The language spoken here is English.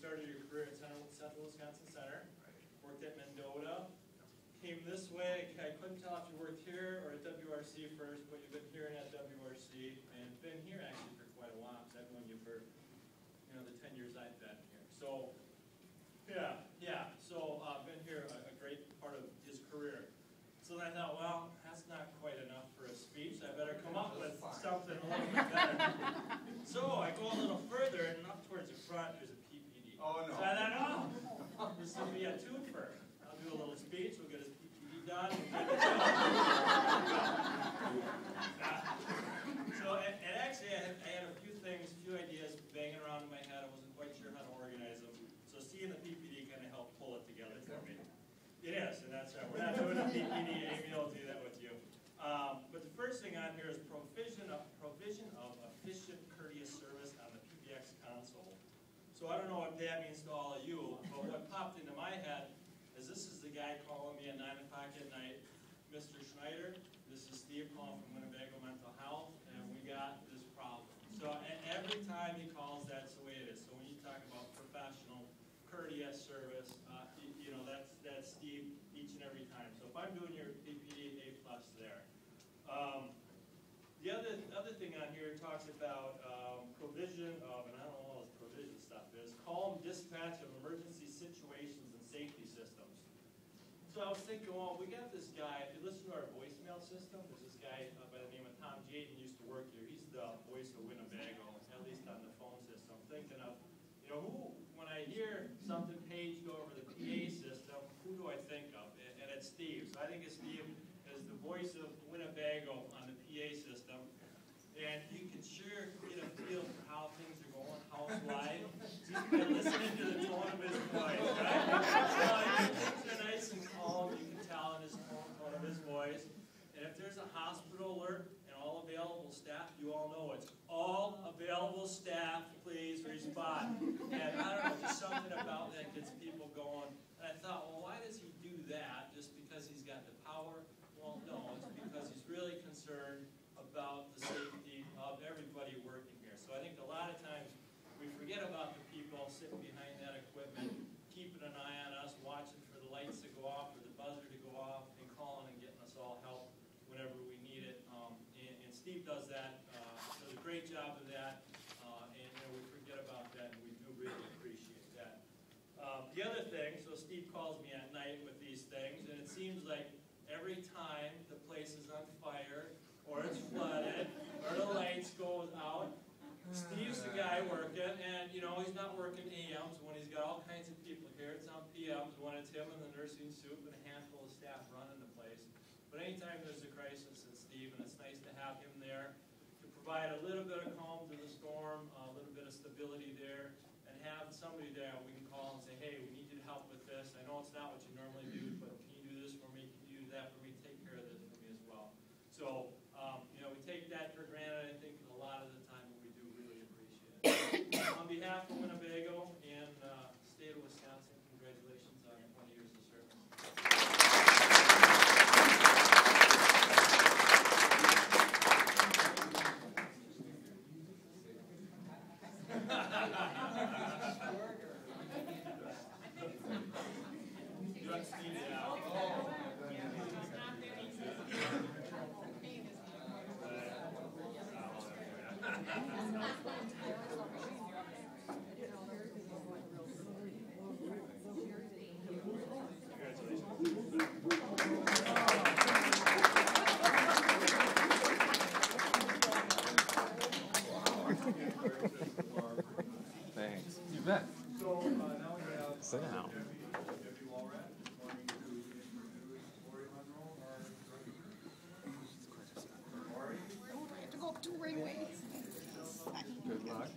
started your career at Central Wisconsin Center, worked at Mendota, came this way. I couldn't tell if you worked here or at WRC first, but you've been here at WRC and been here actually for quite a while, because I've known you for the 10 years I've been here. So so been here a great part of his career. So then I thought, well, that's not quite enough for a speech. I better come up with something a little bit better. So I go a little further, and up towards the front, there's a PPD. Oh, no. So I thought, this will be a twofer. I'll do a little speech, we'll get his PPD done. So, and actually, I had a few things, a few ideas banging around in my head. I wasn't quite sure how to organize them. So seeing the PPD kind of helped pull it together for me. It is, and that's right. We're not doing a PPD. Amy will do that with you. But the first thing on here is provision of efficient, courteous service on the PBX console. So I don't know what that means to all of you, but what popped into my head is this is the guy calling me at 9 o'clock at night, Mr. Schneider. This is Steve calling from Winnebago Mental Health, and we got this problem. So and every time he calls, that's the way it is. So when you talk about professional, courteous service, that's Steve each and every time. So if I'm doing your PPD, A+ there. The other thing on here talks about provision of, and I don't know what all this provision stuff is, calm dispatch of emergency situations and safety systems. So I was thinking, well, we got this guy, if you listen to our voicemail system, there's this guy by the name of Tom Jayden used to work here. He's the voice of Winnebago, at least on the phone system. Thinking of, when I hear something paged over the PA system, who do I think of? And it's Steve. So I think of Steve as the voice of Winnebago on the PA system. And you can sure get a feel for how things are going house-wide just by listening to the tone of his voice, right? So things are nice and calm. You can tell in his tone of his voice. And if there's a hospital alert and all available staff, you all know it's all available staff, please respond. And I don't know, just something about that gets people going. And I thought, well, why does he do that? Just because he's got the power? Well, no, it's because he's really concerned about the safety of everybody working here. So I think a lot of times we forget about the people sitting behind that equipment, keeping an eye on us, watching for the lights to go off or the buzzer to go off, and calling and getting us all help whenever we need it. And Steve does that, does a great job of that, and we forget about that, and we do really appreciate that. The other thing, so Steve calls me at night with these things, and it seems like every time the place is on fire, or it's flooded, or the lights goes out, Steve's the guy working, and he's not working AMs when he's got all kinds of people here. It's on PMs when it's him and the nursing soup and a handful of staff running the place. But anytime there's a crisis, it's Steve, and it's nice to have him there to provide a little bit of calm to the storm, a little bit of stability there, and have somebody there we can call and say, hey, we need you to help with this. I know it's not what you normally do, but can you do this for me? Can you do that for me? Take care of this for me as well. So, we take that for granted, I think, a lot of the time, but we do really appreciate it. On behalf of Winnebago and state of Wisconsin, congratulations on your 20 years of service. You want Steve out? Thanks. You bet. So now we have Sit down. Deputy Walrat wanting to introduce Lori Monroe, our director. Lori. I have to go up 2 right ways. Good luck.